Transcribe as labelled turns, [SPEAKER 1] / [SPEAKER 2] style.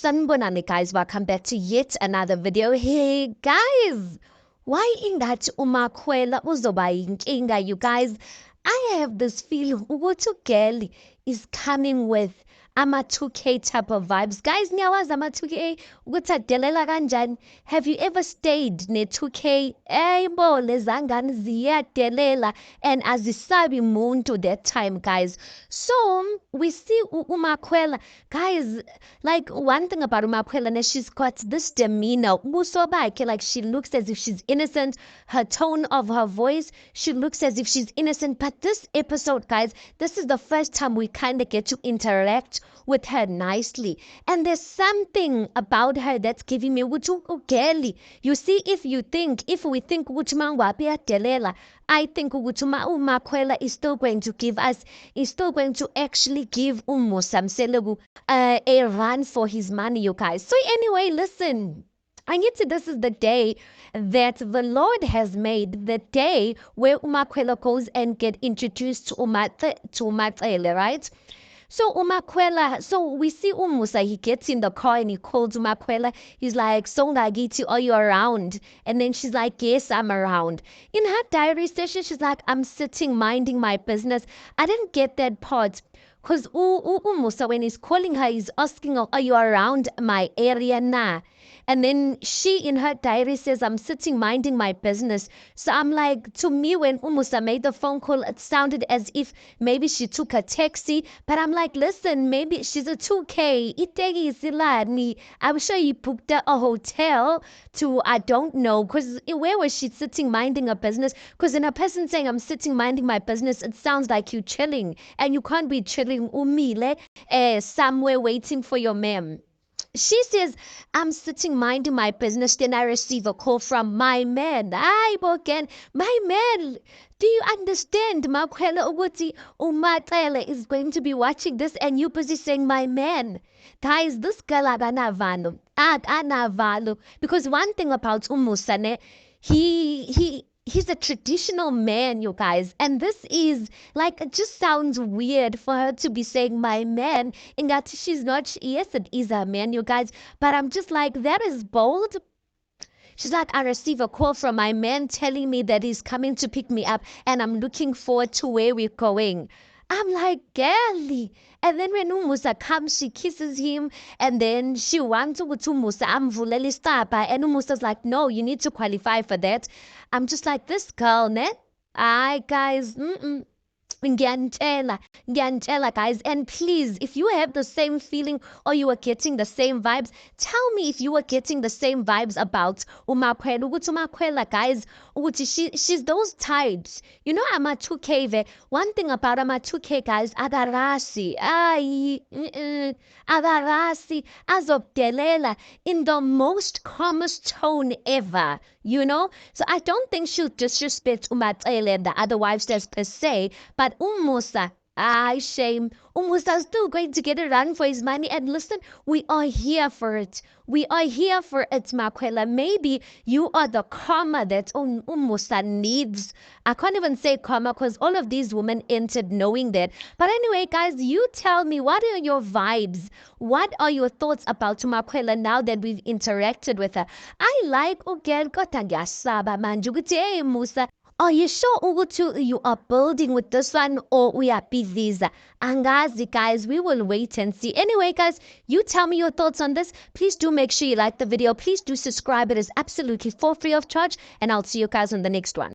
[SPEAKER 1] Sanibonani guys, welcome back to yet another video. Hey guys, why in that umakhwela uzoba yinkinga, you guys? I have this feeling ukuthi girl is coming with ama 2K type of vibes. Guys, niyawazi ama 2K ukuthi adelela kanjani? Have you ever stayed ne 2K? Eybo lezangane ziyadelela and azisabi muntu that time, guys. So we see umakhwela, guys. Like one thing about umakhwela, she's got this demeanor. Ubuso bakhe, like she looks as if she's innocent. Her tone of her voice, she looks as if she's innocent. But this episode, guys, this is the first time we kind of get to interact with her nicely, and there's something about her that's giving me girly. You see, if we think delela, I think umakhwela is still going to give us, is still going to actually give Samselebu a run for his money, you guys. So anyway, listen, I need to, this is the day that the Lord has made, the day where umakhwela goes and get introduced to Umatsele, right? So umakhwela, so we see Umusa, he gets in the car and he calls umakhwela. He's like, Songagiti, are you around? And then she's like, yes, I'm around. In her diary session, she's like, I'm sitting minding my business. I didn't get that part. Because Umusa, when he's calling her, he's asking her, are you around my area now? And then she, in her diary, says, I'm sitting minding my business. So I'm like, to me, when Umusa made the phone call, it sounded as if maybe she took a taxi. But I'm like, listen, maybe she's a 2K. I'm sure he booked a hotel to, I don't know. Because where was she sitting minding her business? Because in a person saying, I'm sitting minding my business, it sounds like you chilling. And you can't be chilling somewhere waiting for your ma'am. She says, I'm sitting minding my business. Then I receive a call from my man. Ay, Boken, my man. Do you understand? Makhwela ukuthi Umatsele is going to be watching this and you busy saying my man. Guys, this girl akanavalo. Because one thing about Umusane, he's a traditional man, you guys, and this is like, it just sounds weird for her to be saying my man, in that she's not, yes, it is a man, you guys, but I'm just like, that is bold. She's like, I receive a call from my man telling me that he's coming to pick me up and I'm looking forward to where we're going. I'm like, girly. And then when Umusa comes, she kisses him, and then she wants Umusa amvuleli stapa, and Umusa's like, no, you need to qualify for that. I'm just like, this girl, ne? Aye, guys, Ngiyantshela, guys. And please, if you have the same feeling or you are getting the same vibes, tell me if you are getting the same vibes about umakhwela. Ukuthi umakhwela, guys, ukuthi she's those types. You know, ama 2K ve. One thing about ama 2K, guys, adarasi. Adarasi azobdelela in the most calmest tone ever. You know, so I don't think she'll disrespect Umatsele and the other wives per se, but Umusa, shame. Umusa's still going to get a run for his money. And listen, we are here for it. We are here for it, Makhwela. Maybe you are the karma that Umusa needs. I can't even say karma because all of these women entered knowing that. But anyway, guys, you tell me, what are your vibes? What are your thoughts about Makhwela now that we've interacted with her? I like Ugel Kotangashaba Manjuguti Musa. Are you sure Ugutu you are building with this one or we are busy? Angazi, guys, we will wait and see. Anyway, guys, you tell me your thoughts on this. Please do make sure you like the video. Please do subscribe. It is absolutely for free of charge. And I'll see you guys on the next one.